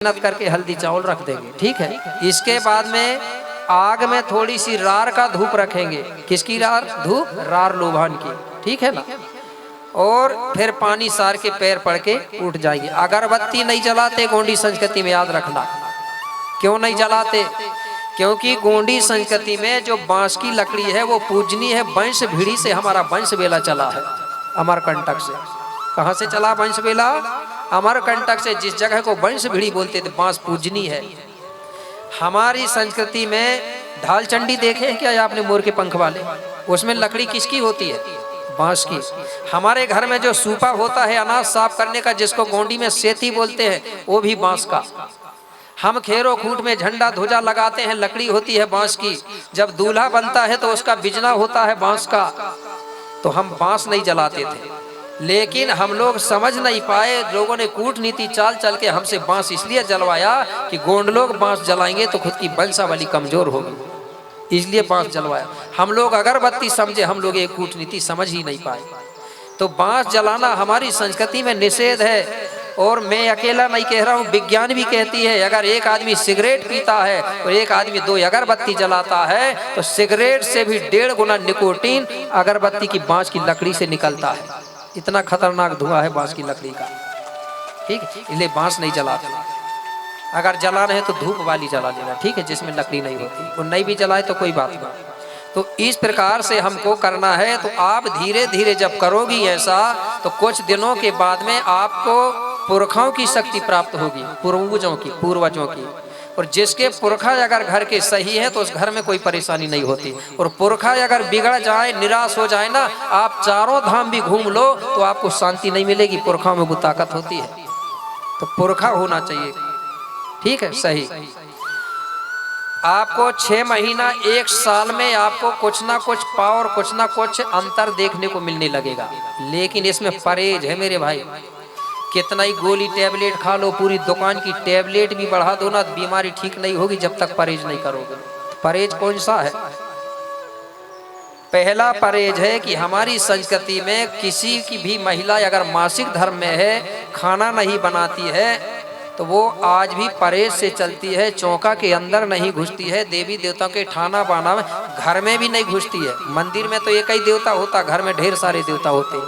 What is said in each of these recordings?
मेहनत करके हल्दी चावल रख देंगे, ठीक है। इसके बाद में आग में थोड़ी सी रार का धूप रखेंगे। किसकी रार? धूप, रार लोभान की, ठीक है ना। और फिर पानी सार के पैर पड़ के उठ जाएंगे। अगरबत्ती नहीं जलाते गोंडी संस्कृति में, याद रखना। क्यों नहीं जलाते? क्योंकि गोंडी संस्कृति में जो बांस की लकड़ी है वो पूजनीय है। वंश भीड़ी से हमारा वंश बेला चला है, अमरकंटक से। कहाँ से चला वंश बेला? अमरकंटक से। जिस जगह को वंश भीड़ी बोलते थे, बांस पूजनी है। हमारी संस्कृति में ढाल चंडी देखे हैं क्या आपने, मोर के पंख वाले? उसमें लकड़ी किसकी होती है? बांस की। हमारे घर में जो सूपा होता है अनाज साफ करने का, जिसको गोंडी में सेती बोलते हैं, वो भी बांस का। हम खेरो खूंट में झंडा ध्वजा लगाते हैं, लकड़ी होती है बांस की। जब दूल्हा बनता है तो उसका बिजना होता है बांस का। तो हम बांस नहीं जलाते थे, लेकिन हम लोग समझ नहीं पाए। लोगों ने कूटनीति चाल चल के हमसे बांस इसलिए जलवाया कि गोंड लोग बांस जलाएंगे तो खुद की वंशावली कमजोर होगी, इसलिए बांस जलवाया। हम लोग अगरबत्ती समझे, हम लोग ये कूटनीति समझ ही नहीं पाए। तो बांस जलाना हमारी संस्कृति में निषेध है। और मैं अकेला नहीं कह रहा हूँ, विज्ञान भी कहती है अगर एक आदमी सिगरेट पीता है और एक आदमी 2 अगरबत्ती जलाता है तो सिगरेट से भी 1.5 गुना निकोटीन अगरबत्ती की बांस की लकड़ी से निकलता है। इतना खतरनाक धुआं है बांस की लकड़ी का, ठीक है। इसलिए बांस नहीं जलाते। अगर जला रहे तो धूप वाली जला लेना, ठीक है, जिसमें लकड़ी नहीं होती। और नहीं भी जलाए तो कोई बात नहीं। तो इस प्रकार से हमको करना है। तो आप धीरे धीरे जब करोगी ऐसा, तो कुछ दिनों के बाद में आपको पुरखाओं की शक्ति प्राप्त होगी, पूर्वजों की। और जिसके पुरखा अगर घर के सही है तो उस घर में कोई परेशानी नहीं होती। और पुरखा अगर बिगड़ जाए, निराश हो जाए ना, आप चारों धाम भी घूम लो तो आपको शांति नहीं मिलेगी। पुरखाओं में वो ताकत होती है। तो पुरखा होना चाहिए, ठीक है, सही। आपको 6 महीना 1 साल में आपको कुछ ना कुछ पावर, कुछ ना कुछ अंतर देखने को मिलने लगेगा। लेकिन इसमें परहेज है मेरे भाई। कितना ही गोली टैबलेट खा लो, पूरी दुकान की टैबलेट भी बढ़ा दो ना, बीमारी ठीक नहीं होगी जब तक परहेज नहीं करोगे। परहेज कौन सा है? पहला परहेज है कि हमारी संस्कृति में किसी की भी महिला अगर मासिक धर्म में है, खाना नहीं बनाती है, तो वो आज भी परहेज से चलती है। चौका के अंदर नहीं घुसती है। देवी देवताओं के ठाना बाना में घर में भी नहीं घुसती है। मंदिर में तो एक ही देवता होता, घर में ढेर सारे देवता होते हैं।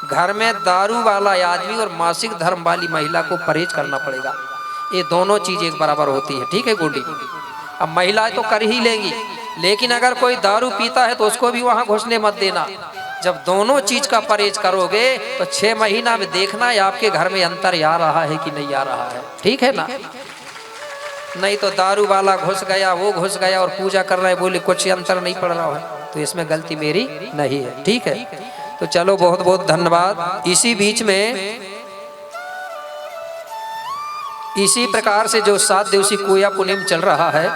घर में दारू वाला आदमी और मासिक धर्म वाली महिला को परहेज करना पड़ेगा। ये दोनों चीज एक बराबर होती है, ठीक है गोंडी। अब महिलाएं तो कर ही लेंगी, लेकिन अगर कोई दारू पीता है तो उसको भी वहां घुसने मत देना। जब दोनों चीज का परहेज करोगे तो 6 महीना में देखना है आपके घर में अंतर आ रहा है कि नहीं आ रहा है, ठीक है ना। नहीं तो दारू वाला घुस गया, वो घुस गया और पूजा कर रहे बोले कुछ अंतर नहीं पड़ रहा है, तो इसमें गलती मेरी नहीं है, ठीक है। तो चलो, बहुत बहुत धन्यवाद। इसी बीच में इसी प्रकार से जो 7 दिवसीय कोया पुनिम चल रहा है,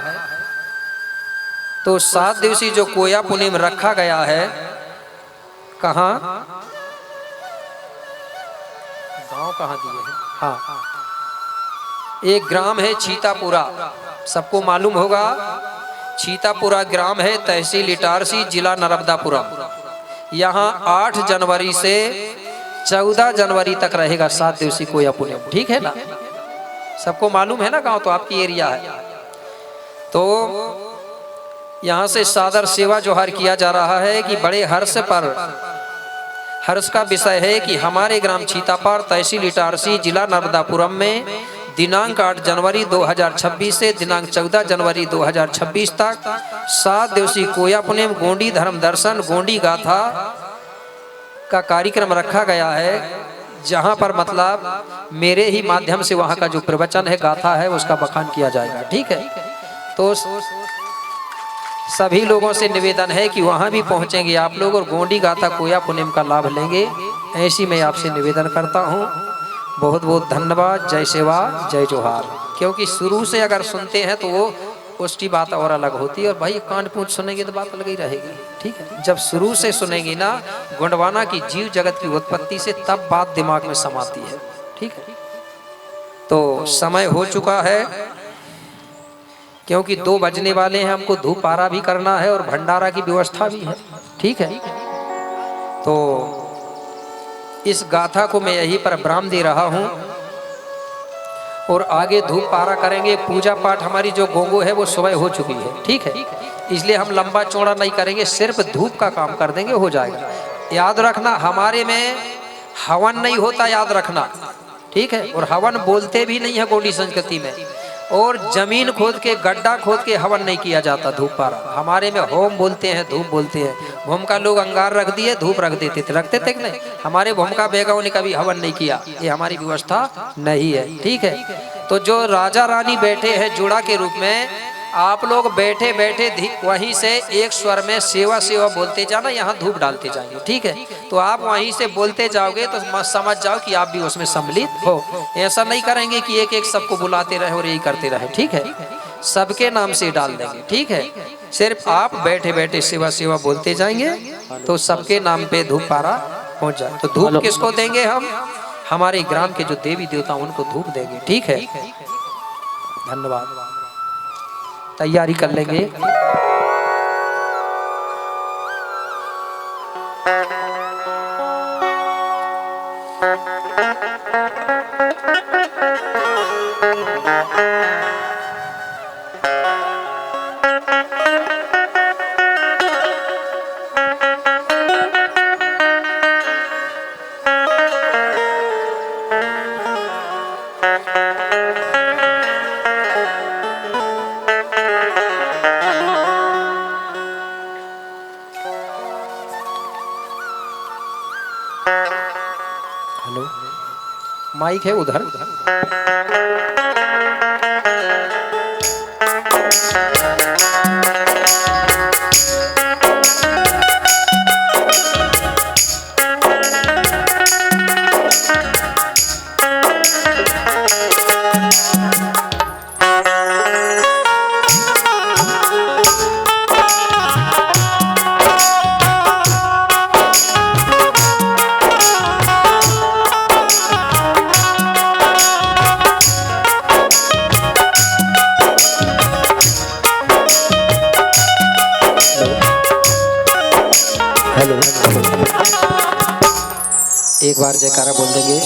तो 7 दिवसीय जो कोया पुनिम रखा गया है, कहाँ गांव कहाँ दिए हैं? हाँ, एक ग्राम है छीतापुरा, सबको मालूम होगा। छीतापुरा ग्राम है, तहसील इटारसी, जिला नर्मदापुरम। यहाँ 8 जनवरी से 14 जनवरी तक रहेगा 7 दिवसीय कोया पुनिम, ठीक है ना। सबको मालूम है ना, गांव तो आपकी एरिया है। तो यहाँ से सादर सेवा जोहार किया जा रहा है कि बड़े हर्ष का विषय है कि हमारे ग्राम छीतापार, तहसील इटारसी, जिला नर्मदापुरम में दिनांक 8 जनवरी 2026 से दिनांक 14 जनवरी 2026 तक 7 दिवसीय कोया पुनिम, गोंडी धर्म दर्शन, गोंडी गाथा का कार्यक्रम रखा गया है। जहां पर मतलब मेरे ही माध्यम से वहां का जो प्रवचन है, गाथा है, उसका बखान किया जाएगा, ठीक है। तो सभी लोगों से निवेदन है कि वहां भी पहुंचेंगे आप लोग और गोंडी गाथा कोया पुनिम का लाभ लेंगे, ऐसी मैं आपसे निवेदन करता हूं। बहुत बहुत धन्यवाद। जय सेवा, जय जोहार। क्योंकि शुरू से अगर सुनते हैं तो वो उसकी बात और अलग होती है, और भाई कान पूछ सुनेंगे तो बात अलग ही रहेगी, ठीक है। जब शुरू से सुनेंगे ना गोंडवाना की जीव जगत की उत्पत्ति से, तब बात दिमाग में समाती है, ठीक है। तो समय हो चुका है, क्योंकि 2 बजने वाले हैं। हमको धूप आरा भी करना है और भंडारा की व्यवस्था भी है, ठीक है। तो इस गाथा को मैं यहीं पर विराम दे रहा हूं। और आगे धूप पारा करेंगे। पूजा पाठ हमारी जो गोंगो है वो सुबह हो चुकी है, ठीक है, इसलिए हम लंबा चौड़ा नहीं करेंगे, सिर्फ धूप का काम कर देंगे, हो जाएगा। याद रखना हमारे में हवन नहीं होता, याद रखना, ठीक है। और हवन बोलते भी नहीं है गोंडी संस्कृति में। और जमीन खोद के, गड्ढा खोद के हवन नहीं किया जाता धूप पारा। हमारे में होम बोलते हैं, धूप बोलते हैं। भूमिका लोग अंगार रख दिए, धूप रख देते थे, रखते थे कि नहीं? हमारे भूमिका बेगाओं ने कभी हवन नहीं किया, ये हमारी व्यवस्था नहीं है, ठीक है। तो जो राजा रानी बैठे हैं जुड़ा के रूप में, आप लोग बैठे बैठे वहीं से एक स्वर में सेवा सेवा बोलते जाना, यहाँ धूप डालते जाएंगे, ठीक है। तो आप वहीं से बोलते जाओगे तो समझ जाओ कि आप भी उसमें सम्मिलित हो। ऐसा नहीं करेंगे कि एक एक सबको बुलाते रहे और यही करते रहे, ठीक है। सबके नाम से डाल देंगे, ठीक है। सिर्फ आप बैठे बैठे सेवा सेवा बोलते जाएंगे तो सबके नाम पे धूप पारा पहुंच जाए। तो धूप किसको देंगे हम? हमारे ग्राम के जो देवी देवता उनको धूप देंगे, ठीक है। धन्यवाद। तैयारी कर लेंगे। हेलो, माइक है उधर। हेलो, एक बार जयकारा बोल देंगे।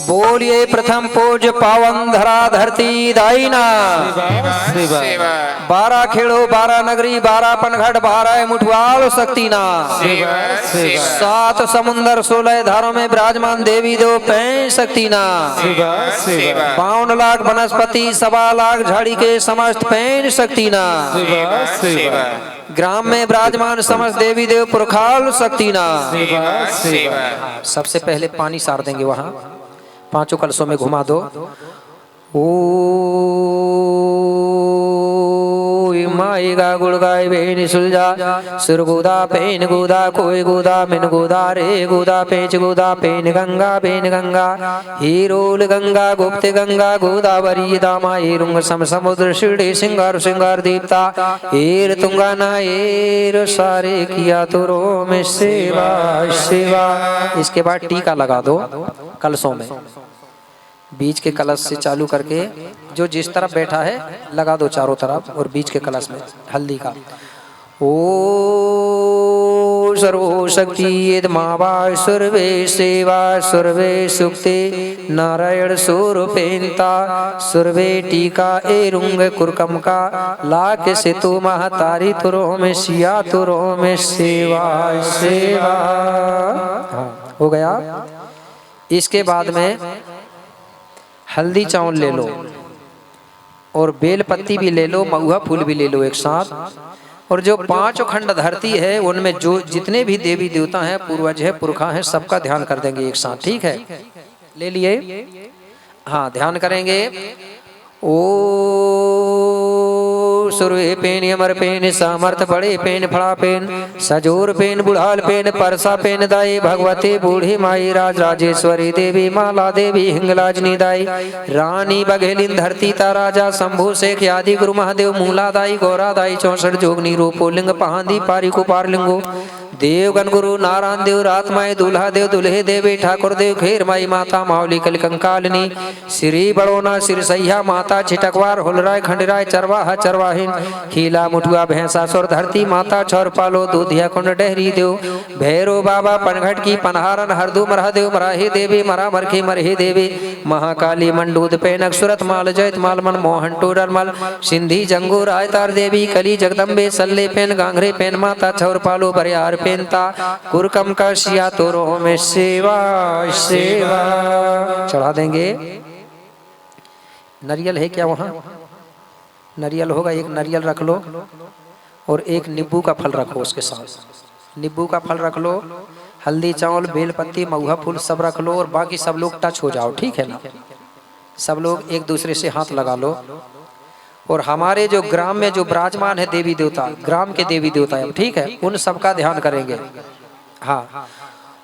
बोलिए प्रथम पूज्य पावन धरा धरती दाईना, 12 खेड़ो 12 नगरी 12 पनघट 12 मुठवाल शक्तिना, 7 समुंदर 16 धारों में विराजमान देवी देव 65 शक्तिना, 52 लाख वनस्पति 1.25 लाख झाड़ी के समस्त 65 शक्तिना, ग्राम में विराजमान समस्त देवी देव पुरखाल शक्तिना। सबसे पहले पानी सार देंगे, वहां 5 कलशों में घुमा दो। ओ माईगा गुड़गाय बेन सुलझा, सुर गुदा पेन गुदा कोई गुदा मिन गुदा रे गुदा पेच गुदा पेन गंगा बेन गंगा, हीरोल गंगा गुप्त गंगा गोदावरी दामा एरुंग सम समुद्र शिड़े सिंगार सिंगार दीप्ता एर तुंगा ना एर सारे किया तुरो में सेवा सेवा। इसके बाद टीका लगा दो कलशों में, बीच के कलश से चालू करके जो जिस तरफ बैठा है लगा दो चारों तरफ, और बीच के कलश में हल्दी का। ओ सर्वशक्ति मावा सर्वे सेवा सर्वे सुक्ते नारायण स्वरूपेन्ता सर्वे टीका एरुंग कुरकम का लाख से तो महतारी तुरो में सिया तुरो में सेवा सेवा। हो गया। इसके बाद में हल्दी चावल ले लो और बेल पत्ती भी ले लो, महुआ फूल भी ले लो एक साथ। और जो 5 खंड धरती है उनमें जो जितने भी देवी देवता हैं, पूर्वज है, पुरखा हैं, सबका ध्यान कर देंगे एक साथ, ठीक है। ले लिए? हाँ, ध्यान करेंगे। ओ सुरवे पेन अमर पेन सामर्थ बड़े पेन फड़ा पेन सजोर पेन बुढ़ाल पेन परसा पेन दाई भगवती बूढ़ी माई राज राजेश्वरी देवी माला देवी हिंगलाजनी दाई रानी बघेलिन धरती ता राजा शंभु शेख आदि गुरु महादेव मूला दाई गौरा दाई 64 जोगनी रूपो लिंग पहांदी पारी कुपार लिंगो देवगण गुरु नारायण देव रात माई दूल्हा देव दुल्हे देवी ठाकुर देव खेर माई माता मावली कल कंकालिनी श्री बड़ोना सिरसैया माता छिटकवार हुलराय खंडराय चरवाहा चरवाहिन खीला मुठुआ भैंसासुर धरती माता चौरपालो दूधिया कुंड डहरी देव भैरो बाबा पनघट की पनहारन हरदू मरहा देव मराही देवी मरा मरखी मरही देवी महाकाली मंडूद पैनक सुरत माल जैत मालमन मोहन टोडर मल सिंधी जंगू रायतार देवी कली जगदम्बे सल्ले पेन गांगरे पेन माता छौरपालो बरियार पेनता कुरकम का शिया तोरो में सेवा सेवा चढ़ा देंगे। नारियल है क्या वहाँ? नारियल होगा, एक नारियल रख लो और एक नींबू का फल रखो उसके साथ, नींबू का फल रख लो, हल्दी चावल बेलपत्ती महुआ फूल सब रख लो और बाकी सब लोग टच हो जाओ, ठीक है ना? सब लोग एक दूसरे से हाथ लगा लो और हमारे जो ग्राम में जो विराजमान है देवी देवता, ग्राम के देवी देवता है, ठीक है, उन सबका ध्यान करेंगे। हाँ,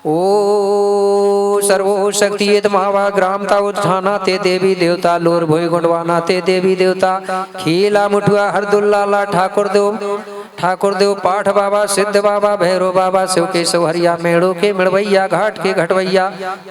ओ सर्वो शक्ति मावा ग्राम ता उत्थाना ते देवी देवता लोर भोई गुंडवाना ते देवी देवता खीला मुठुआ हरदुल्ला ठाकुर देव पाठ बाबा सिद्ध बाबा भैरो बाबा शिव के सोहरिया मेड़ो के मिड़वैया घाट के घटवैया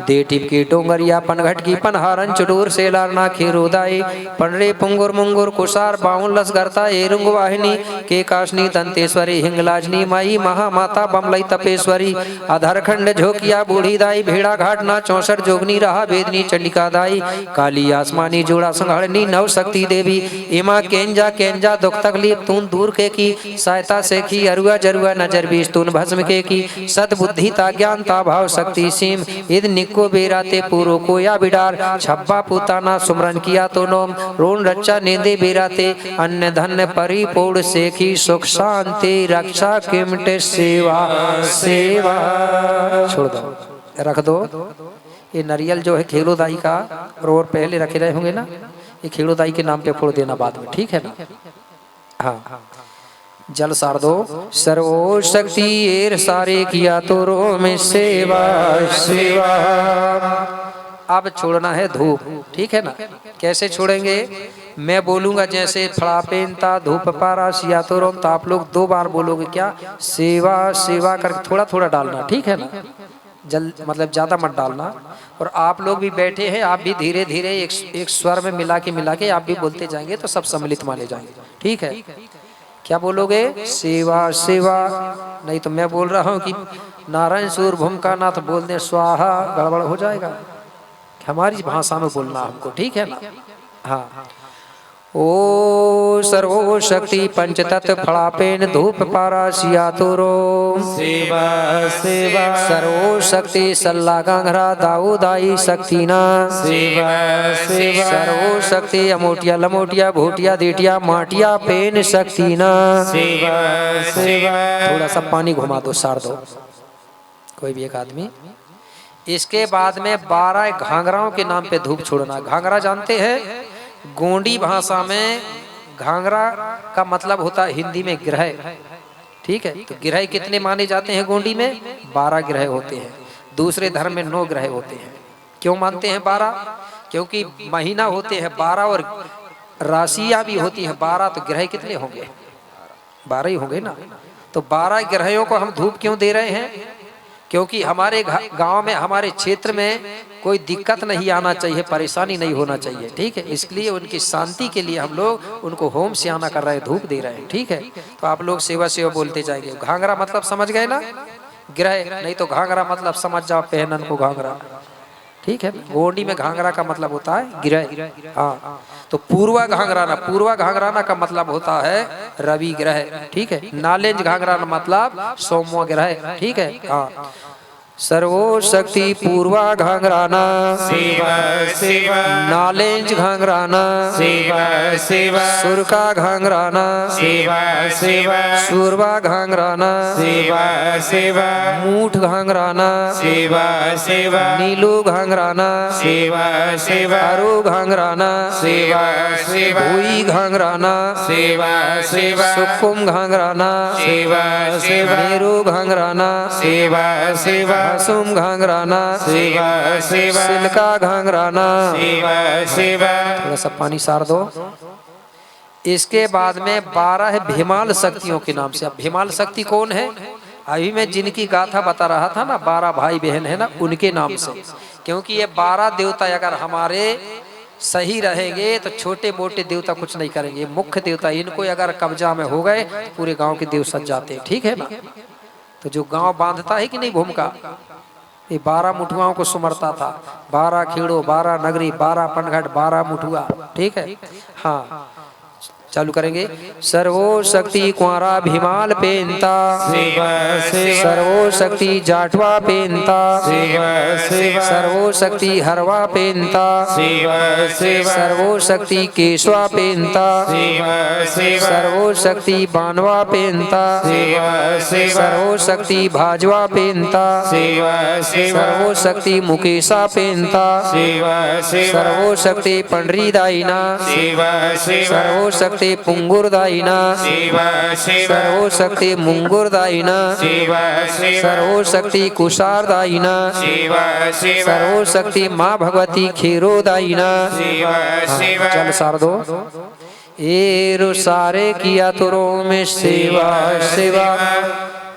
दे टिप की डोंगरिया पनघट की पनहारन चुडूर सेलारना खीरोदाई पंडरे पुंगुर मुंगुर कुसार बाउन लसगरता एरुंग वाहिनी के काशनी दंतेश्वरी हिंगलाजनी माई महामाता बमलई तपेश्वरी आधारखंड झोकिया बूढ़ी दाई भेड़ा घाट ना 64 जोगनी रहा बेदनी चंडिका दाई काली आसमानी जोड़ा संघाड़नी नव शक्ति देवी इमा केंजा दुख तकलीफ तून दूर के की सहायता से की अरुआ जरुआ नजर बीस तून भस्म के की सत बुद्धि ता ज्ञान ता भाव शक्ति सीम इद निको बेराते पूरो कोया बिडार छब्बा पुताना सुमरन किया तो नोम रोन रच्चा नेंदे बेराते अन्य धन्य परिपूर्ण से की सुख शांति रक्षा किमटे सेवा सेवा छोड़ दो, रख दो। ये नारियल जो है खेलोदाई का और पहले रखे रहे होंगे ना, ये खेलोदाई के नाम पे फोड़ देना बाद में, ठीक है ना? हाँ, जल सार दो। सर्वो शक्ति एर सारे किया तो रो में सेवा सेवा। अब छोड़ना है धूप, ठीक है ना? कैसे छोड़ेंगे? मैं बोलूंगा जैसे फड़ापेनता धूप पारा सिया तो रोम, तो आप लोग 2 बार बोलोगे क्या? सेवा सेवा करके थोड़ा थोड़ा डालना, ठीक है ना? जल मतलब ज्यादा मत डालना। और आप लोग भी बैठे हैं, आप भी धीरे धीरे एक स्वर में मिला के आप भी बोलते जाएंगे तो सब सम्मिलित माने जाएंगे, ठीक है? क्या बोलोगे? सेवा सेवा। नहीं तो मैं बोल रहा हूँ कि नारायण सूर भूमका नाथ बोल दे स्वाहा, गड़बड़ हो जाएगा। हमारी भाषा में बोलना हमको, ठीक है ना? हाँ, ओ सर्वो शक्ति पंचतत्व फड़ापेन धूप पारा सिया तोरो सेवा सेवा। सर्वो शक्ति सल्ला गांगरा दाऊदाई शक्तिना सेवा सेवा। सर्वो शक्ति अमोटिया लमोटिया भोटिया देटिया माटिया पेन शक्तिना सेवा सेवा। थोड़ा सा पानी घुमा दो, सार दो कोई भी एक आदमी। इसके बाद में 12 घाघराओं के नाम पे धूप छोड़ना। घाघरा जानते हैं? गोंडी भाषा में घाघरा का मतलब होता है हिंदी में ग्रह, ठीक है? तो ग्रह कितने माने जाते हैं गोंडी में? 12 ग्रह होते हैं। दूसरे धर्म में 9 ग्रह होते हैं। क्यों मानते हैं 12? क्योंकि महीना होते हैं 12 और राशियां भी होती हैं 12, तो ग्रह कितने होंगे? 12 ही होंगे ना। तो 12 ग्रहों को हम धूप क्यों दे रहे हैं? क्योंकि हमारे गांव में, हमारे क्षेत्र में कोई दिक्कत नहीं आना चाहिए, परेशानी नहीं होना चाहिए, ठीक है? इसलिए उनकी शांति के लिए हम लोग उनको होम से आना कर रहे हैं, धूप दे रहे हैं, ठीक है? तो आप लोग सेवा सेवा बोलते जाएंगे। घाघरा मतलब समझ गए ना? ग्रह। नहीं तो घाघरा मतलब समझ जाओ पहनन को घाघरा, ठीक है? गोंडी में घाघरा का मतलब होता है ग्रह। हाँ, तो पूर्वा घाघराना का मतलब होता है रवि ग्रह, ठीक है? नालेंज घाघराना मतलब सोमवा ग्रह, ठीक है? हाँ, सर्वो शक्ति पूर्वा घाघराना सेवा सेवा। नालेंज घाघराना सेवा सेवा। सुरका घाघराना सेवा सेवा। सुरवा घाघराना सेवा सेवा। मूठ घाघराना सेवा सेवा। नीलू घाघराना सेवा सेवा। अरु घाघराना सेवा सेवा। भुई घाघराना सेवा सेवा। सुकुम घाघराना सेवा सेवा। नेरू घाघराना सेवा सेवा। सुम घाघराना सेवा सेवा। सिलका घाघराना सेवा सेवा। थोड़ा सा पानी सार दो। इसके बाद में 12 है भीमाल शक्तियों के नाम से। अब भीमाल शक्ति कौन है? अभी मैं जिनकी गाथा बता रहा था ना, 12 भाई बहन है ना, उनके नाम से। क्योंकि ये 12 देवता अगर हमारे सही रहेंगे तो छोटे मोटे देवता कुछ नहीं करेंगे। मुख्य देवता इनको अगर कब्जा में हो गए तो पूरे गांव के देव सज जाते हैं, ठीक है ना। तो जो गांव बांधता है कि नहीं भूमिका, ये 12 मुठुआओं को सुमरता था। 12 खेड़ो, 12 नगरी, 12 पनघट, 12 मुठुआ, ठीक है। हाँ, चालू करेंगे। सर्वो शक्ति कुंवरा भीमाल पेंता, सर्वो शक्ति जाटवा पेंता, सर्वो शक्ति हरवा पेंता, सर्वो शक्ति केशवा पेंता, सर्वो शक्ति बानवा पेंता, सर्वो शक्ति भाजवा पेंता, सर्वो शक्ति मुकेशा पेंता, सर्वो शक्ति पंडरी दाइना, सर्वो शक्ति पुंगुर दाइना, सर्वो शक्ति मुंगुर दाइना, सर्वो शक्ति कुशार दाइना, सर्वो शक्ति माँ भगवती खीरो दाइना। चल शारदो, एरु सारे किया तुरो में सेवा सेवा।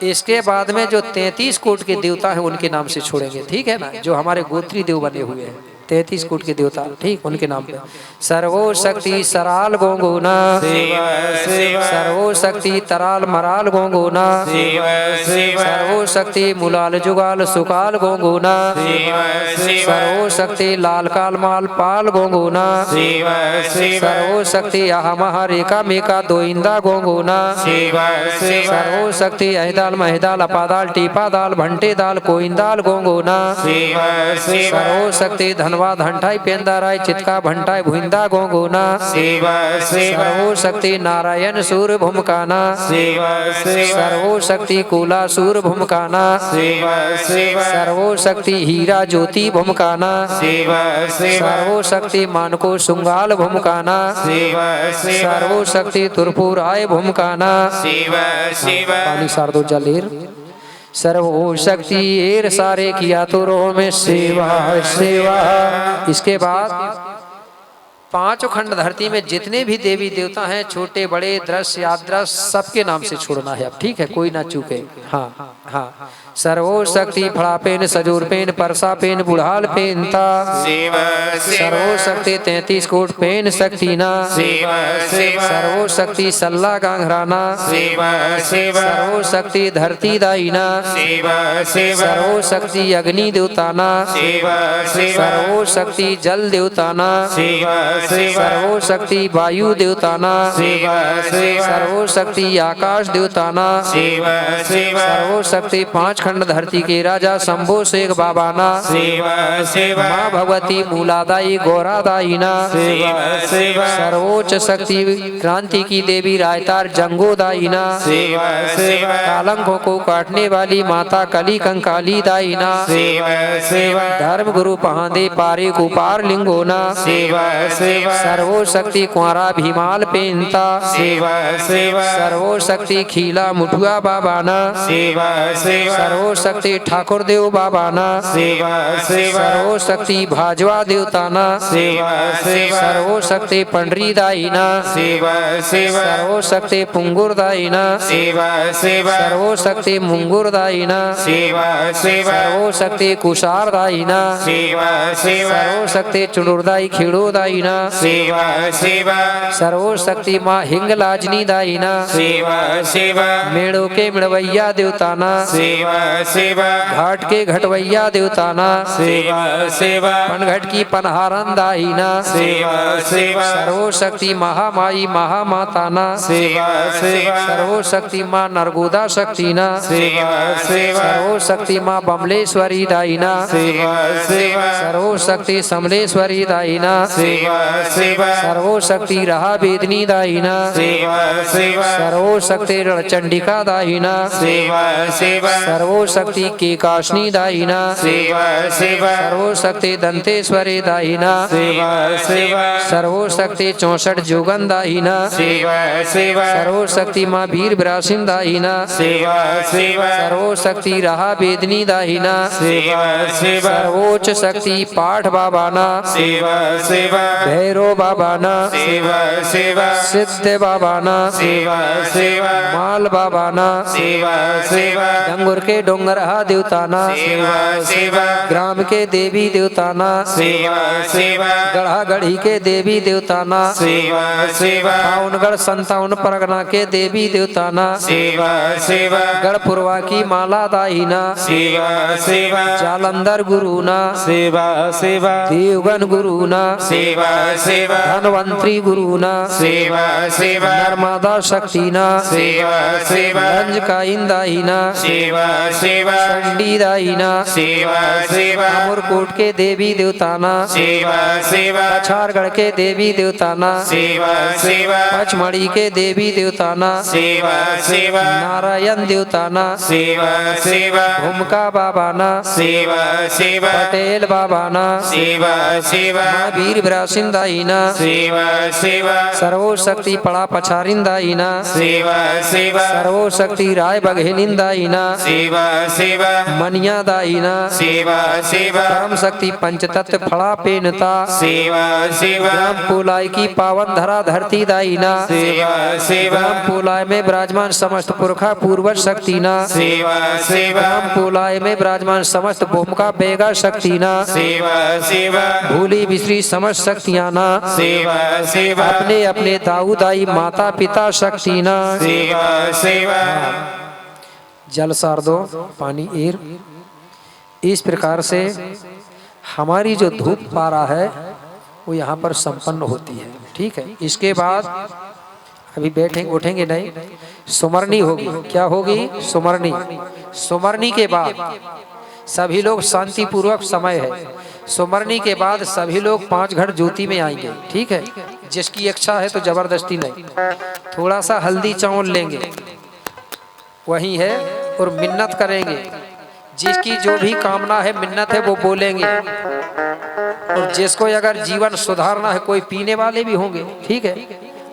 इसके बाद में जो 33 कोट के देवता हैं उनके नाम से छोड़ेंगे, ठीक है ना। जो हमारे गोत्री देव बने हुए हैं 33 कोट के देवता, ठीक, उनके नाम पे। सर्वो शक्ति सराल गोंगोना, सर्वो शक्ति तराल मराल गोंगोना, सर्वो शक्ति मुलाल जुगाल सुकाल गोंगोना, सर्वो शक्ति लाल काल माल पाल गोंगोना, सर्वो शक्ति अहमह रेखा मेका दोइंदा गोंगोना, सर्वो शक्ति अहिदाल महिदाल अपादाल टीपा दाल भंटे दाल कोइंदाल गोंगोना, सर्वो शक्ति धन धंटाई पेंदाराय चित्का भंटाई भुइंदा गोंगोना, सर्वो शक्ति नारायण सूर भूमकाना, सर्वो शक्ति कूला सूर भूमकाना, सर्वो शक्ति हीरा ज्योति भूमकाना, सर्वो शक्ति मानको शुंगाल भूमकाना, सर्वो शक्ति तुरपुराय भूमकाना। पानी शारदो जलेर। सर्वो शक्ति एर सारे किया तो रोह में सेवा सेवा। इसके बाद 5 खंड धरती में जितने भी देवी देवता हैं, छोटे बड़े दृश्य यादृश्य, सबके नाम से छोड़ना है अब, ठीक है, कोई ना चूके। हाँ हाँ। सर्वो शक्ति फड़ापेन सजूर परसा पेन बुढ़ाल पेनता, सर्वो शक्ति 33 कोट पेन शक्तिना, सर्वो शक्ति सल्ला गांघराना, सर्वो शक्ति धरती दाइना, सर्वो शक्ति अग्नि देवताना, सर्वो शक्ति जल देवताना, सर्वो शक्ति वायु देवताना, सर्वो शक्ति आकाश देवताना, सर्वो शक्ति 5 खंड धरती के राजा शंभो शेख बाबाना, माँ भगवती मूलादाई गौरादाईना, सर्वोच्च शक्ति क्रांति की देवी रायतार जंगोदाईना, कालंकों को काटने वाली माता कली कंकाली दाईना, धर्म गुरु पहादे पारे कुपार लिंगोना, सर्वो शक्ति कुंवरा भीमाल पेंता, सर्वो शक्ति खीला मुठुआ बाबाना, सर्वो शक्ति ठाकुर देव बाबाना, सर्वो शक्ति भाजवा देवताना, सर्वो शक्ति पंडरी दाईना, सर्वो शक्ति पुंगुर दाईना, सर्वो शक्ति मुंगुर दाईना, सर्वो शक्ति कुशार दाईना, सर्वो शक्ति चुनुरदाई खीड़ो दाईना, सर्वो शक्ति माँ हिंगलाजनी दाईना, मेड़ो के मिड़वैया देवताना, घाट के घटवैया देवताना, पनघट की पनहारन दाईना, सर्वो शक्ति महामाई महामाताना, सर्वो शक्ति माँ नरगोदा शक्तिना, सर्वो शक्ति माँ बमलेश्वरी दाईना, सर्वो शक्ति समलेश्वरी दाईना, सर्वो शक्ति रहा वेदनी दाईना, सर्वो शक्ति रणचंडिका दाईना, सर्वो शक्ति केकाशनी दाईना, सर्वो शक्ति दंतेश्वरी दाईना, सर्वो शक्ति 64 जोगन दाईना, सर्वो शक्ति माँ वीर विरासिन दाईना, सर्वो शक्ति रहा वेदनी दाईना, सर्वोच्च शक्ति पाठ बाबाना, भैरो बाबा ना शिव शिव सिद्ध बाबा ना शिव शिव माल बाबा ना शिव शिव डंगुर के डोंगरहा देवता ना शिव शिव ग्राम के देवी देवता ना शिव शिव गढ़ा गढ़ी के देवी देवता ना शिव शिव पावनगढ़ 57 परगना के देवी देवता ना शिव शिव गढ़पुरवा की माला दाहिना शिव शिव जालंधर गुरु ना शिव शिव देवगन गुरु ना शिव शिव धनवंतरी गुरु ना शिव शिव नर्मदा शक्ति ना शिव शिव रंज का इंदाहिना शिव शिव चंडी दाहिना शिव शिव अमरकोट के देवी देवता ना शिव शिव कछारगढ़ के देवी देवता ना शिव शिव पचमढ़ी के देवी देवता ना शिव शिव नारायण देवता ना शिव शिव भूमका बाबा ना शिव शिव पटेल बाबा ना शिव शिव वीर ब्रासिंदाईना शिव शिव सर्वो शक्ति पड़ा पछारिंदाईना शिव शिव सर्वो शक्ति राय बघेलिंदाईना शिव शिव मनिया दाईना शिव शिव परम शक्ति पंचतत्व फड़ा पेनता शिव शिव ग्राम पोलाई की पावन धरा धरती दाईना शिव शिव ग्राम पोलाई में विराजमान समस्त पुरखा पूर्वज शक्ति ना शिव शिव ग्राम पोलाई में विराजमान समस्त भूमिका बेगा शक्ति ना शिव शिव भूली बिसरी समस्त शक्तियां ना शिव शिव अपने अपने दाऊ दाई माता पिता शक्ति ना शिव शिव जल सार दो पानी ईर। इस प्रकार से हमारी जो धूप पारा है वो यहाँ पर संपन्न होती है। ठीक है, इसके बाद अभी बैठेंगे उठेंगे नहीं, सुमरनी होगी। क्या होगी? सुमरनी। सुमरनी के बाद सभी लोग शांति पूर्वक समय है। सुमरनी के बाद सभी लोग 5 घट ज्योति में आएंगे। ठीक है, जिसकी इच्छा है तो जबरदस्ती नहीं, थोड़ा सा हल्दी चावल लेंगे वही है और मिन्नत करेंगे। जिसकी जो भी कामना है मिन्नत है वो बोलेंगे, और जिसको अगर जीवन सुधारना है, कोई पीने वाले भी होंगे। ठीक है,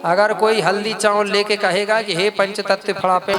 अगर कोई हल्दी चावल लेके कहेगा कि हे पंचतत्व फड़ा पे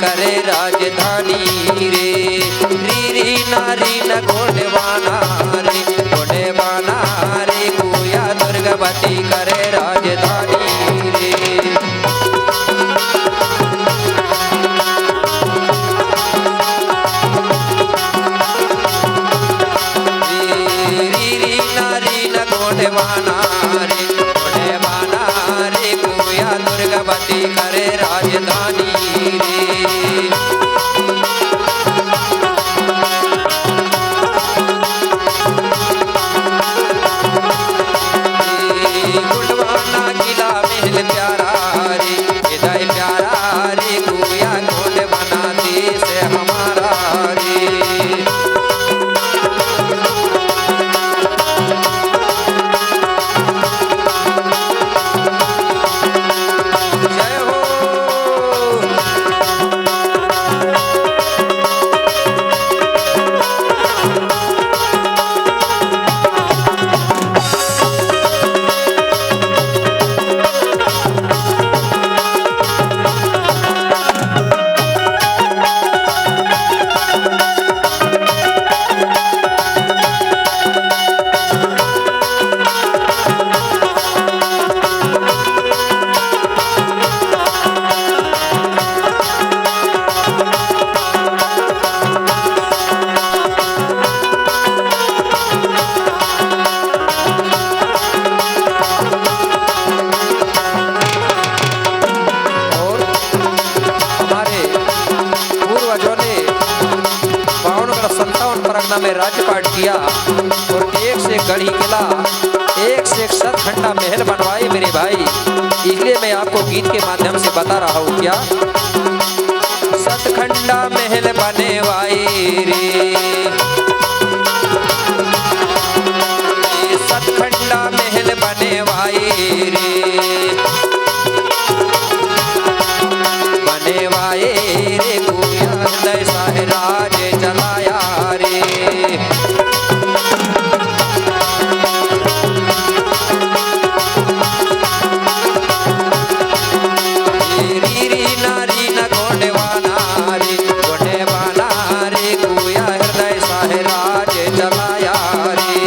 करे राजधानी रे, री नारी न घोड़वाना रे, घोड़वाना रे गुया दुर्गावती करे राजधानी रे। री नारी न घोड़वाना रे, घोड़वाना रे गुया दुर्गावती करे राजधानी रे। गोंडवाना में राज्यपाट किया और एक से गढ़ी किला, एक से एक सतखंडा महल बनवाए मेरे भाई। इसलिए मैं आपको गीत के माध्यम से बता रहा हूँ क्या, सतखंडा महल बनवाए रे, सतखंडा महल बनवाए रे, बनवाए रे गोया हृदय साहराज चलाया रे। री नारी न गोंडवाना रे, गोंडवाना रे गोया हृदय साहराज चलाया रे।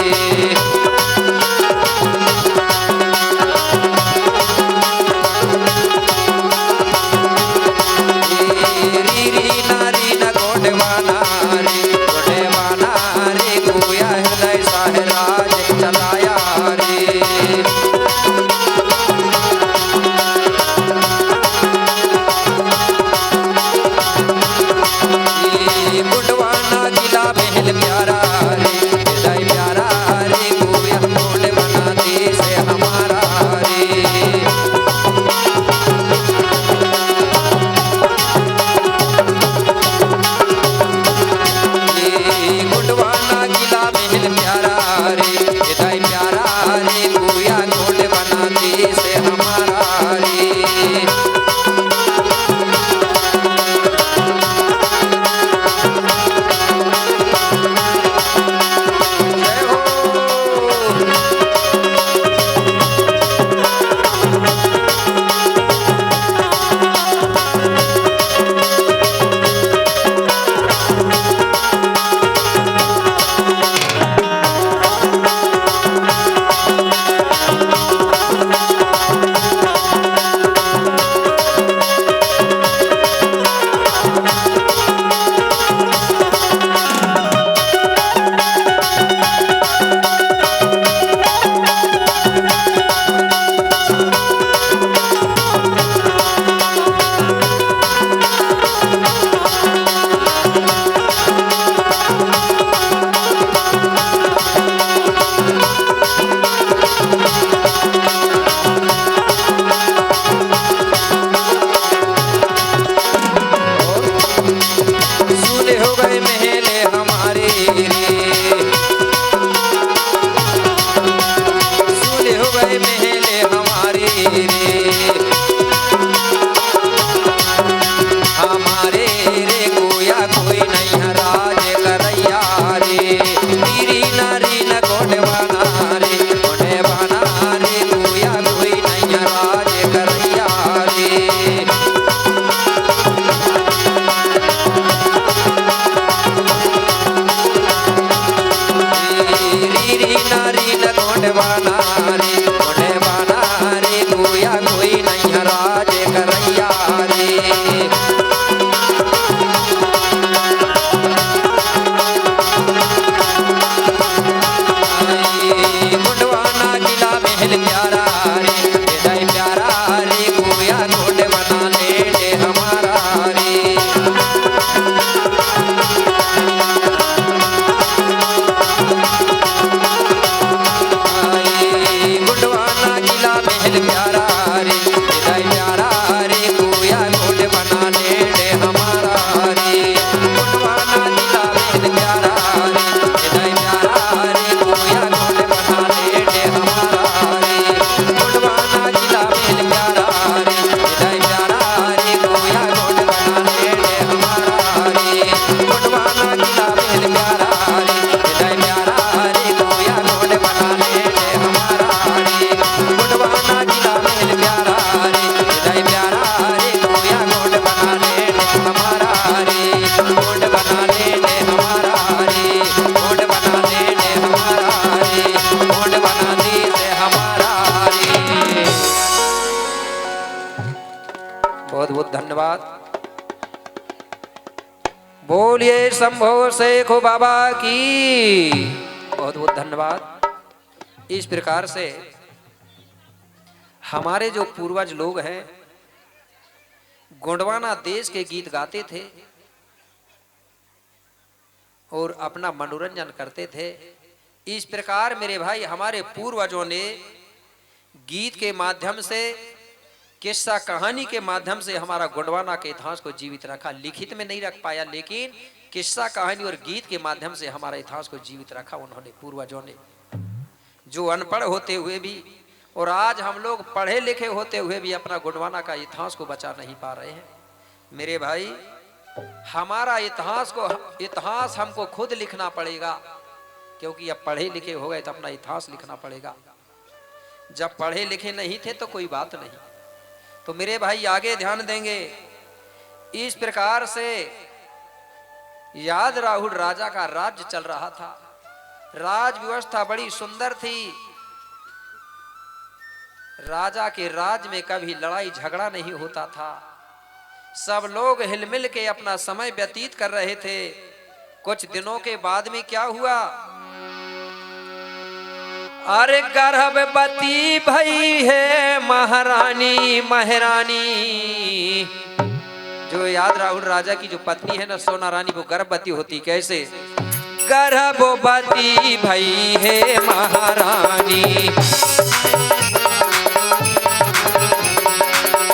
धन्यवाद। बोलिए शंभो शेख बाबा की बहुत बहुत धन्यवाद। इस प्रकार से हमारे जो पूर्वज लोग हैं गोंडवाना देश के गीत गाते थे और अपना मनोरंजन करते थे। इस प्रकार मेरे भाई हमारे पूर्वजों ने गीत के माध्यम से, किस्सा कहानी के माध्यम से हमारा गोंडवाना के इतिहास को जीवित रखा। लिखित में नहीं रख पाया, लेकिन किस्सा कहानी और गीत के माध्यम से हमारा इतिहास को जीवित रखा उन्होंने, पूर्वजों ने, जो अनपढ़ होते हुए भी और आज हम लोग पढ़े लिखे होते हुए भी अपना गोंडवाना का इतिहास को बचा नहीं पा रहे हैं। मेरे भाई हमारा इतिहास हमको खुद लिखना पड़ेगा, क्योंकि अब पढ़े लिखे हो गए तो अपना इतिहास लिखना पड़ेगा। जब पढ़े लिखे नहीं थे तो कोई बात नहीं। तो मेरे भाई आगे ध्यान देंगे। इस प्रकार से याद राहुल राजा का राज्य चल रहा था। राज व्यवस्था बड़ी सुंदर थी। राजा के राज में कभी लड़ाई झगड़ा नहीं होता था। सब लोग हिलमिल के अपना समय व्यतीत कर रहे थे। कुछ दिनों के बाद में क्या हुआ, अरे गर्भवती भई है महारानी, जो याद राहुल राजा की जो पत्नी है ना सोना रानी, वो गर्भवती होती कैसे, गर्भवती भई है महारानी,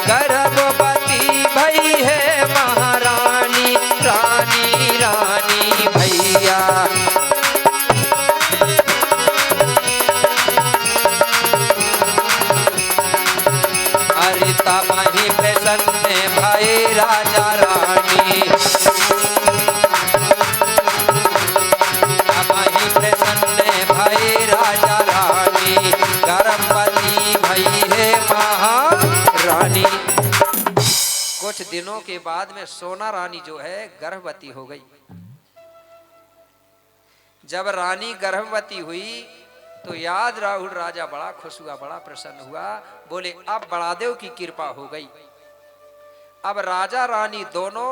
गर्भवती भई है महारानी, रानी रानी भैया। अरे तमहि प्रसन्न भाई राजा रानी, तमहि प्रसन्न भाई राजा रानी, गर्भवती भई है महारानी। कुछ दिनों के बाद में सोना रानी जो है गर्भवती हो गई। जब रानी गर्भवती हुई तो याद राहुल राजा बड़ा खुश हुआ, बड़ा प्रसन्न हुआ। बोले अब बड़ादेव की कृपा हो गई। अब राजा रानी दोनों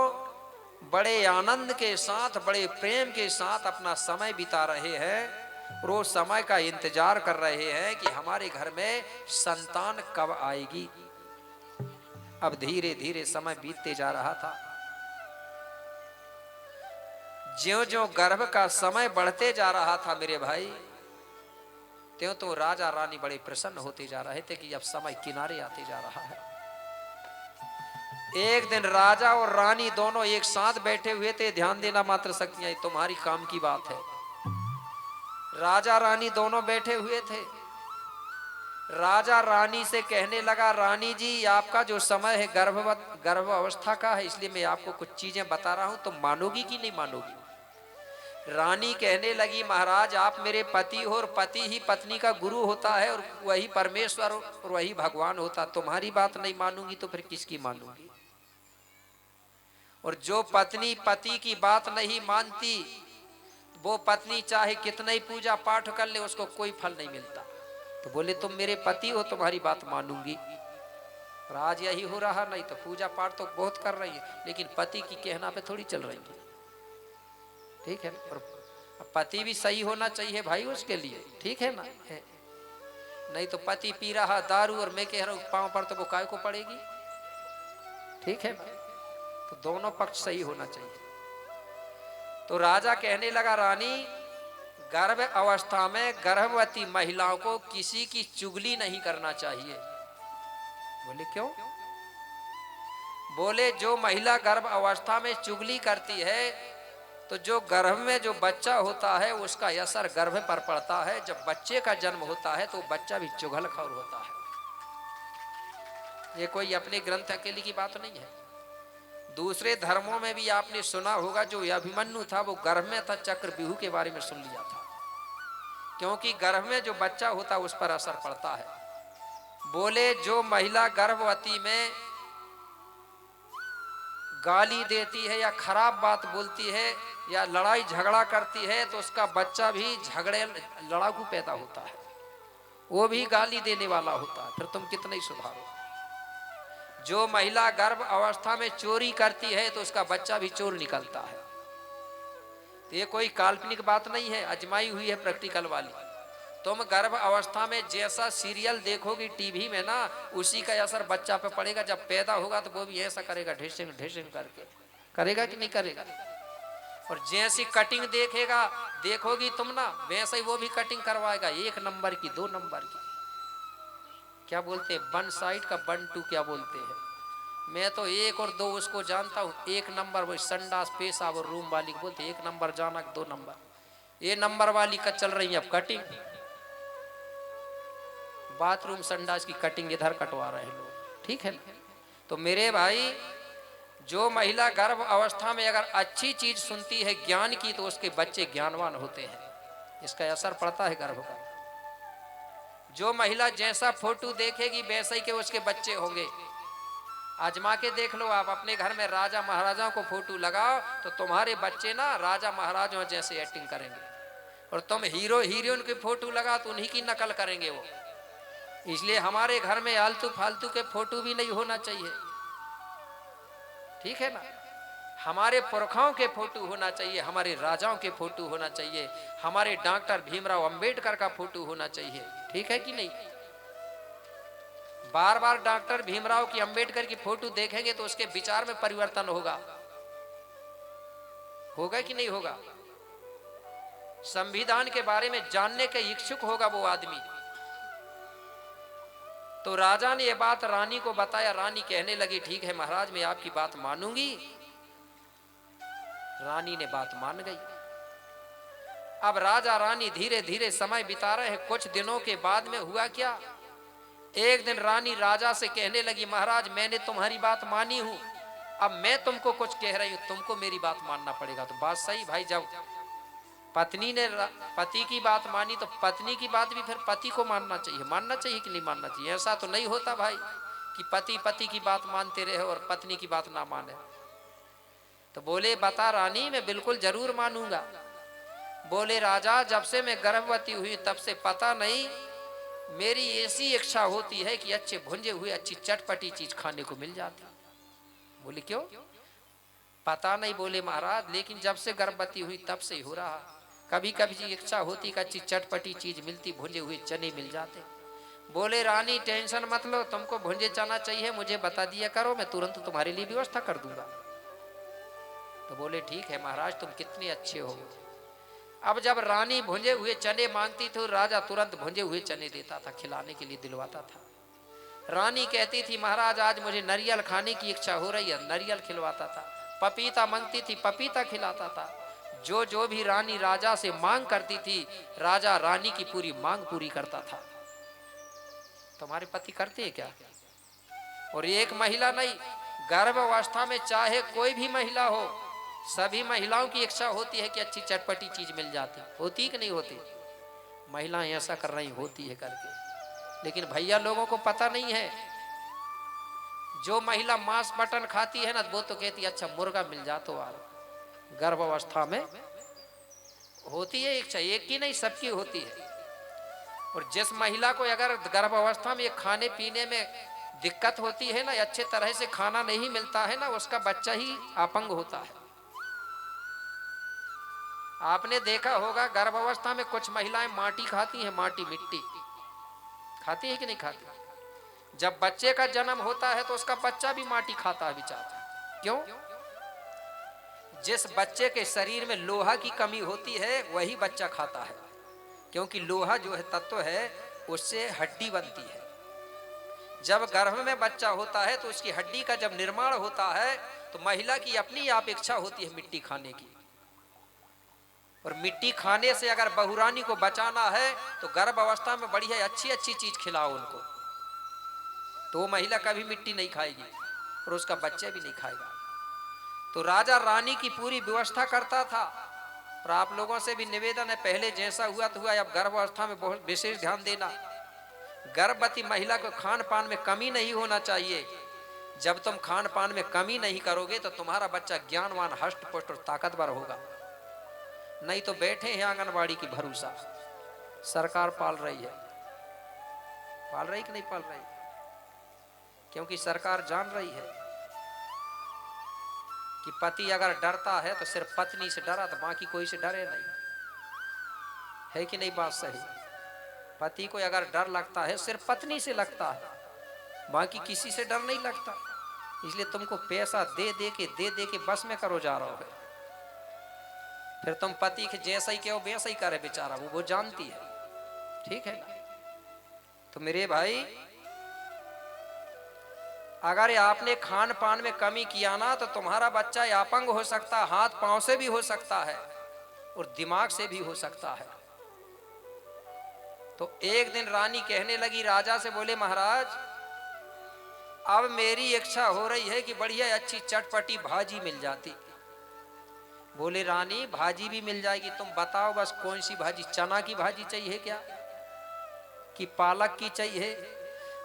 बड़े आनंद के साथ, बड़े प्रेम के साथ अपना समय बिता रहे हैं। रोज समय का इंतजार कर रहे हैं कि हमारे घर में संतान कब आएगी। अब धीरे धीरे समय बीतते जा रहा था। ज्यों-ज्यों गर्भ का समय बढ़ते जा रहा था मेरे भाई, त्यों तो राजा रानी बड़े प्रसन्न होते जा रहे थे कि अब समय किनारे आते जा रहा है। एक दिन राजा और रानी दोनों एक साथ बैठे हुए थे। ध्यान देना मात्र शक्तियां, तुम्हारी काम की बात है। राजा रानी दोनों बैठे हुए थे। राजा रानी से कहने लगा, रानी जी आपका जो समय है गर्भ अवस्था का है, इसलिए मैं आपको कुछ चीजें बता रहा हूं, तुम मानोगी कि नहीं मानोगी। रानी कहने लगी, महाराज आप मेरे पति हो और पति ही पत्नी का गुरु होता है और वही परमेश्वर और वही भगवान होता। तुम्हारी बात नहीं मानूंगी तो फिर किसकी मानूंगी। और जो पत्नी पति की बात नहीं मानती, वो पत्नी चाहे कितना ही पूजा पाठ कर ले उसको कोई फल नहीं मिलता। तो बोले तुम मेरे पति हो, तुम्हारी बात मानूंगी। और आज यही हो रहा, नहीं तो पूजा पाठ तो बहुत कर रही है लेकिन पति की कहना पे थोड़ी चल रही है। ठीक है, और पति भी सही होना चाहिए भाई उसके लिए, ठीक है ना है। नहीं तो पति पी रहा दारू और मैं कह रहा हूँ पांव पर, तो वो काय को पड़ेगी। ठीक है ना, तो दोनों पक्ष सही होना चाहिए। तो राजा कहने लगा, रानी गर्भ अवस्था में गर्भवती महिलाओं को किसी की चुगली नहीं करना चाहिए। बोले क्यों। बोले जो महिला गर्भ अवस्था में चुगली करती है तो जो गर्भ में जो बच्चा होता है उसका असर गर्भ पर पड़ता है। जब बच्चे का जन्म होता है तो बच्चा भी चुगलखोर होता है। ये कोई अपने ग्रंथ अकेले की बात नहीं है। दूसरे धर्मों में भी आपने सुना होगा, जो अभिमन्यु था वो गर्भ में था, चक्रव्यूह के बारे में सुन लिया था, क्योंकि गर्भ में जो बच्चा होता है उस पर असर पड़ता है। बोले जो महिला गर्भवती में गाली देती है या खराब बात बोलती है या लड़ाई झगड़ा करती है तो उसका बच्चा भी झगड़े लड़ाकू पैदा होता है, वो भी गाली देने वाला होता है। फिर तुम कितना ही सुधारो। जो महिला गर्भ अवस्था में चोरी करती है तो उसका बच्चा भी चोर निकलता है। तो ये कोई काल्पनिक बात नहीं है, अजमाई हुई है प्रैक्टिकल वाली। तुम गर्भ अवस्था में जैसा सीरियल देखोगी टीवी में ना, उसी का असर बच्चा पे पड़ेगा। जब पैदा होगा तो वो भी ऐसा करेगा, ढिसिंग ढिसिंग करके करेगा कि नहीं करेगा। और जैसी कटिंग देखेगा देखोगी तुम ना, वैसे ही वो भी कटिंग करवाएगा, 1 नंबर की 2 नंबर की। क्या बोलते हैं, 1 साइड का 1 2 क्या बोलते हैं। मैं तो 1 और 2 उसको जानता हूँ। 1 नंबर वो संडास पेशाब और रूम वाली को बोलते, 1 नंबर जाना 2 नंबर। ये नंबर वाली का चल रही है अब कटिंग, बाथरूम संडास की कटिंग इधर कटवा रहे हैं लोग, ठीक है ना। तो मेरे भाई, जो महिला गर्भ अवस्था में अगर अच्छी चीज सुनती है ज्ञान की, तो उसके बच्चे ज्ञानवान होते हैं, इसका असर पड़ता है गर्भ का। जो महिला जैसा फोटो देखेगी वैसे ही के उसके बच्चे होंगे। आजमा के देख लो आप, अपने घर में राजा महाराजाओं को फोटो लगाओ तो तुम्हारे बच्चे ना राजा महाराजाओं जैसे एक्टिंग करेंगे, और तुम हीरो हीरोइन की फोटो लगाओ तो उन्हीं की नकल करेंगे वो। इसलिए हमारे घर में आलतू फालतू के फोटो भी नहीं होना चाहिए, ठीक है ना। हमारे पुरखाओं के फोटो होना चाहिए, हमारे राजाओं के फोटो होना चाहिए, हमारे डॉक्टर भीमराव अंबेडकर का फोटो होना चाहिए, ठीक है कि नहीं। बार बार डॉक्टर भीमराव की अंबेडकर की फोटो देखेंगे तो उसके विचार में परिवर्तन होगा, होगा कि नहीं होगा। संविधान के बारे में जानने के इच्छुक होगा वो आदमी। तो राजा ने यह बात रानी को बताया, रानी कहने लगी ठीक है महाराज मैं आपकी बात मानूंगी। रानी ने बात मान गई। अब राजा रानी धीरे धीरे समय बिता रहे हैं। कुछ दिनों के बाद में हुआ क्या, एक दिन रानी राजा से कहने लगी महाराज मैंने तुम्हारी बात मानी हूं, अब मैं तुमको कुछ कह रही हूं, तुमको मेरी बात मानना पड़ेगा। तो बात सही भाई, जब पत्नी ने पति की बात मानी तो पत्नी की बात भी फिर पति को मानना चाहिए। मानना चाहिए कि नहीं मानना चाहिए। ऐसा तो नहीं होता भाई कि पति पति की बात मानते रहे और पत्नी की बात ना माने। तो बोले बता रानी मैं बिल्कुल जरूर मानूंगा। बोले राजा जब से मैं गर्भवती हुई तब से पता नहीं मेरी ऐसी इच्छा होती है कि अच्छे भुंजे हुए अच्छी चटपटी चीज खाने को मिल जाती। बोले क्यों, पता नहीं। बोले महाराज लेकिन जब से गर्भवती हुई तब से ही हो रहा। कभी कभी इच्छा होती कि अच्छी चटपटी चीज मिलती, भुंजे हुए चने मिल जाते। बोले रानी टेंशन मत लो, तुमको भुंजे चना चाहिए मुझे बता दिया करो, मैं तुरंत तुम्हारे लिए व्यवस्था कर दूंगा। तो बोले ठीक है महाराज तुम कितने अच्छे हो। अब जब रानी भुंजे हुए चने मांगती थी राजा तुरंत भुंजे हुए चने देता था, खिलाने के लिए दिलवाता था। रानी कहती थी महाराज आज मुझे नारियल खाने की इच्छा हो रही है, नारियल खिलवाता था। पपीता मांगती थी, पपीता खिलाता था। जो जो भी रानी राजा से मांग करती थी राजा रानी की पूरी मांग पूरी करता था। तुम्हारे पति करते हैं क्या? और एक महिला नहीं, गर्भावस्था में चाहे कोई भी महिला हो, सभी महिलाओं की इच्छा होती है कि अच्छी चटपटी चीज मिल जाती। होती कि नहीं होती? महिलाएं ऐसा कर रही होती है करके, लेकिन भैया लोगों को पता नहीं है। जो महिला मांस मटन खाती है ना वो तो कहती है अच्छा मुर्गा मिल जा तो आ। गर्भावस्था में होती है इच्छा, एक की नहीं सबकी होती है। और जिस महिला को अगर गर्भावस्था में खाने पीने में दिक्कत होती है ना, अच्छे तरह से खाना नहीं मिलता है ना, उसका बच्चा ही अपंग होता है। आपने देखा होगा गर्भावस्था में कुछ महिलाएं माटी खाती हैं, माटी मिट्टी खाती है कि नहीं खाती। जब बच्चे का जन्म होता है तो उसका बच्चा भी माटी खाता है बेचारा। क्यों? जिस बच्चे के शरीर में लोहा की कमी होती है वही बच्चा खाता है, क्योंकि लोहा जो है तत्व है उससे हड्डी बनती है। जब गर्भ में बच्चा होता है तो उसकी हड्डी का जब निर्माण होता है तो महिला की अपनी आप इच्छा होती है मिट्टी खाने की। और मिट्टी खाने से अगर बहुरानी को बचाना है तो गर्भ अवस्था में बढ़िया अच्छी अच्छी चीज खिलाओ उनको, तो वो महिला कभी मिट्टी नहीं खाएगी और उसका बच्चा भी नहीं खाएगा। तो राजा रानी की पूरी व्यवस्था करता था। और आप लोगों से भी निवेदन है, पहले जैसा हुआ तो हुआ, अब गर्भ अवस्था में बहुत विशेष ध्यान देना। गर्भवती महिला को खान पान में कमी नहीं होना चाहिए। जब तुम खान पान में कमी नहीं करोगे तो तुम्हारा बच्चा ज्ञानवान हष्ट पुष्ट और ताकतवर होगा। नहीं तो बैठे हैं आंगनबाड़ी की भरोसा, सरकार पाल रही है। पाल रही कि नहीं पाल रही? क्योंकि सरकार जान रही है कि पति अगर डरता है तो सिर्फ पत्नी से डरा, तो बाकी कोई से डरे नहीं। है कि नहीं बात सही? पति को अगर डर लगता है सिर्फ पत्नी से लगता है, बाकी किसी से डर नहीं लगता। इसलिए तुमको पैसा दे दे के बस में करो जा रहा हो। फिर तुम पति के जैसा ही कहो वैसा ही करे बेचारा, वो जानती है, ठीक है ना। तो मेरे भाई अगर आपने खान पान में कमी किया ना तो तुम्हारा बच्चा अपंग हो सकता है, हाथ पांव से भी हो सकता है और दिमाग से भी हो सकता है। तो एक दिन रानी कहने लगी राजा से, बोले महाराज अब मेरी इच्छा हो रही है कि बढ़िया अच्छी चटपटी भाजी मिल जाती। बोले रानी भाजी भी मिल जाएगी, तुम बताओ बस कौन सी भाजी, चना की भाजी चाहिए क्या कि पालक की चाहिए?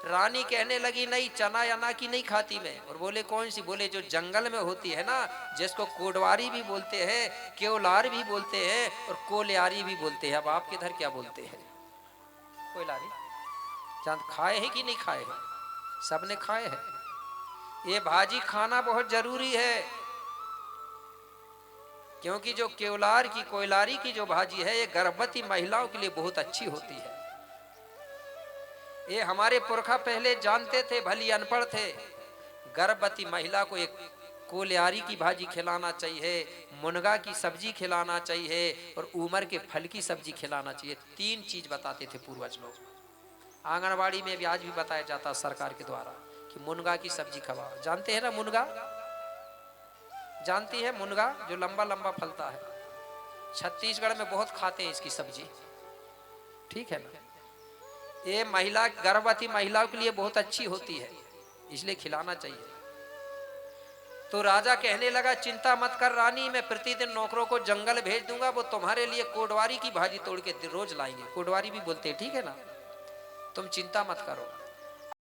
रानी कहने लगी नहीं, चना या ना की नहीं खाती मैं। और बोले कौन सी? बोले जो जंगल में होती है ना, जिसको कोडवारी भी बोलते हैं, केवलार भी बोलते हैं और कोल्यारी भी बोलते हैं। अब आपके इधर क्या बोलते हैं? कोयलारी। चांद खाए हैं कि नहीं खाए हैं? सबने खाए हैं। ये भाजी खाना बहुत जरूरी है, क्योंकि जो केवलार की कोयलारी की जो भाजी है ये गर्भवती महिलाओं के लिए बहुत अच्छी होती है। ये हमारे पुरखा पहले जानते थे, भली अनपढ़ थे। गर्भवती महिला को एक कोल्यारी की भाजी खिलाना चाहिए, मुनगा की सब्जी खिलाना चाहिए और उमर के फल की सब्जी खिलाना चाहिए। 3 चीज बताते थे पूर्वज लोग। आंगनबाड़ी में भी आज भी बताया जाता सरकार के द्वारा कि मुनगा की सब्जी खवाओ। जानते हैं ना मुनगा? जानती है मुनगा जो लंबा लंबा फलता है? छत्तीसगढ़ में बहुत खाते हैं इसकी सब्जी, ठीक है ना। ये महिला गर्भवती महिलाओं के लिए बहुत अच्छी होती है, इसलिए खिलाना चाहिए। तो राजा कहने लगा चिंता मत कर रानी, मैं प्रतिदिन नौकरों को जंगल भेज दूंगा, वो तुम्हारे लिए कोडवारी की भाजी तोड़ के रोज लाएंगे। कोडवारी भी बोलते हैं, ठीक है ना, तुम चिंता मत करो।